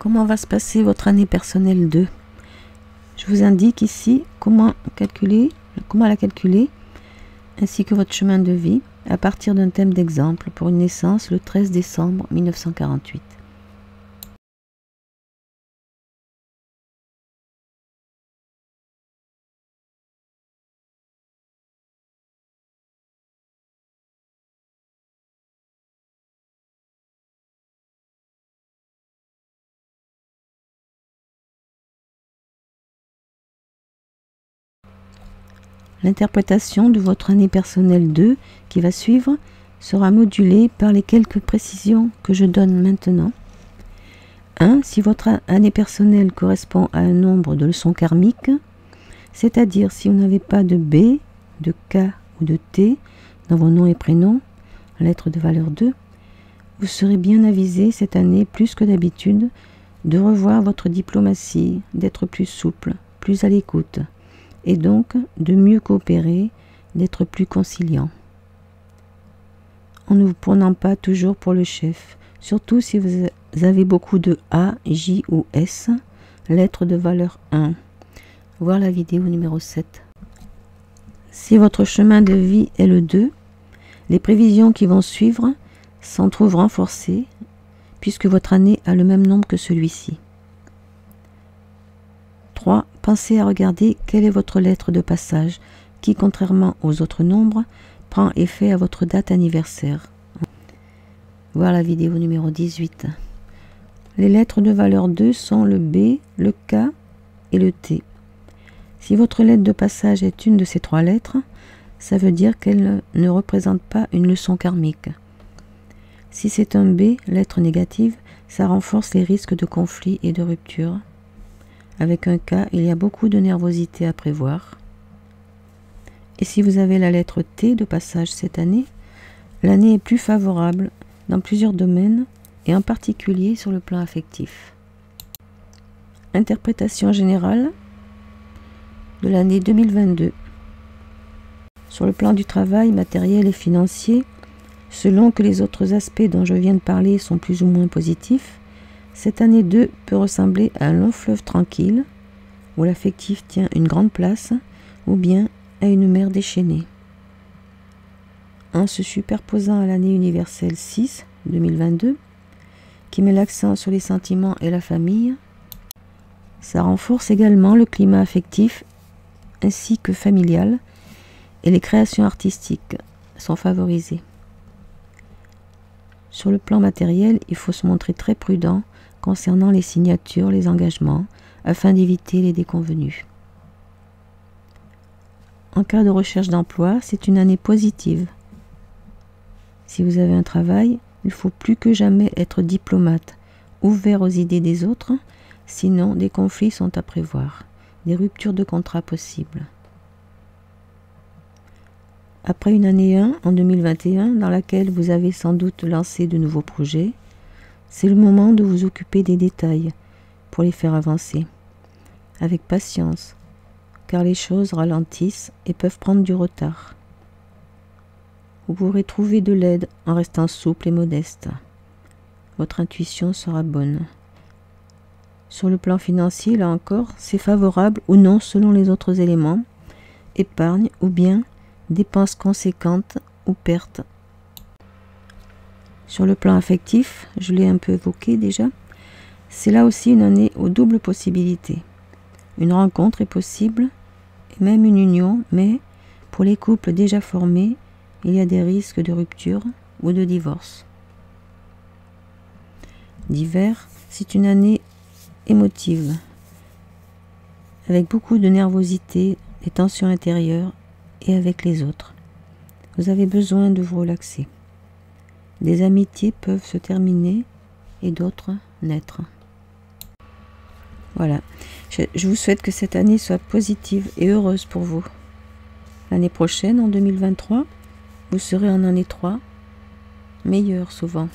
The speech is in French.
Comment va se passer votre année personnelle 2? Je vous indique ici comment la calculer, ainsi que votre chemin de vie, à partir d'un thème d'exemple pour une naissance le 13 décembre 1948. L'interprétation de votre année personnelle 2 qui va suivre sera modulée par les quelques précisions que je donne maintenant. 1. Si votre année personnelle correspond à un nombre de leçons karmiques, c'est-à-dire si vous n'avez pas de B, de K ou de T dans vos noms et prénoms, lettre de valeur 2, vous serez bien avisé cette année plus que d'habitude de revoir votre diplomatie, d'être plus souple, plus à l'écoute, et donc de mieux coopérer, d'être plus conciliant. En ne vous prenant pas toujours pour le chef, surtout si vous avez beaucoup de A, J ou S, lettres de valeur 1. Voir la vidéo numéro 7. Si votre chemin de vie est le 2, les prévisions qui vont suivre s'en trouvent renforcées, puisque votre année a le même nombre que celui-ci. 3. Pensez à regarder quelle est votre lettre de passage, qui, contrairement aux autres nombres, prend effet à votre date anniversaire. Voir la vidéo numéro 18. Les lettres de valeur 2 sont le B, le K et le T. Si votre lettre de passage est une de ces trois lettres, ça veut dire qu'elle ne représente pas une leçon karmique. Si c'est un B, lettre négative, ça renforce les risques de conflit et de rupture. Avec un K, il y a beaucoup de nervosité à prévoir. Et si vous avez la lettre T de passage cette année, l'année est plus favorable dans plusieurs domaines et en particulier sur le plan affectif. Interprétation générale de l'année 2022. Sur le plan du travail matériel et financier, selon que les autres aspects dont je viens de parler sont plus ou moins positifs, cette année 2 peut ressembler à un long fleuve tranquille, où l'affectif tient une grande place, ou bien à une mer déchaînée. En se superposant à l'année universelle 6, 2022, qui met l'accent sur les sentiments et la famille, ça renforce également le climat affectif ainsi que familial, et les créations artistiques sont favorisées. Sur le plan matériel, il faut se montrer très prudent concernant les signatures, les engagements, afin d'éviter les déconvenues. En cas de recherche d'emploi, c'est une année positive. Si vous avez un travail, il faut plus que jamais être diplomate, ouvert aux idées des autres, sinon des conflits sont à prévoir, des ruptures de contrat possibles. Après une année 1 en 2021, dans laquelle vous avez sans doute lancé de nouveaux projets, c'est le moment de vous occuper des détails pour les faire avancer, avec patience, car les choses ralentissent et peuvent prendre du retard. Vous pourrez trouver de l'aide en restant souple et modeste. Votre intuition sera bonne. Sur le plan financier, là encore, c'est favorable ou non selon les autres éléments, épargne ou bien dépenses conséquentes ou pertes. Sur le plan affectif, je l'ai un peu évoqué déjà, c'est là aussi une année aux doubles possibilités. Une rencontre est possible, et même une union, mais pour les couples déjà formés, il y a des risques de rupture ou de divorce. D'hiver, c'est une année émotive, avec beaucoup de nervosité, des tensions intérieures et avec les autres. Vous avez besoin de vous relaxer. Des amitiés peuvent se terminer et d'autres naître. Voilà. Je vous souhaite que cette année soit positive et heureuse pour vous. L'année prochaine, en 2023, vous serez en année 3, meilleure souvent.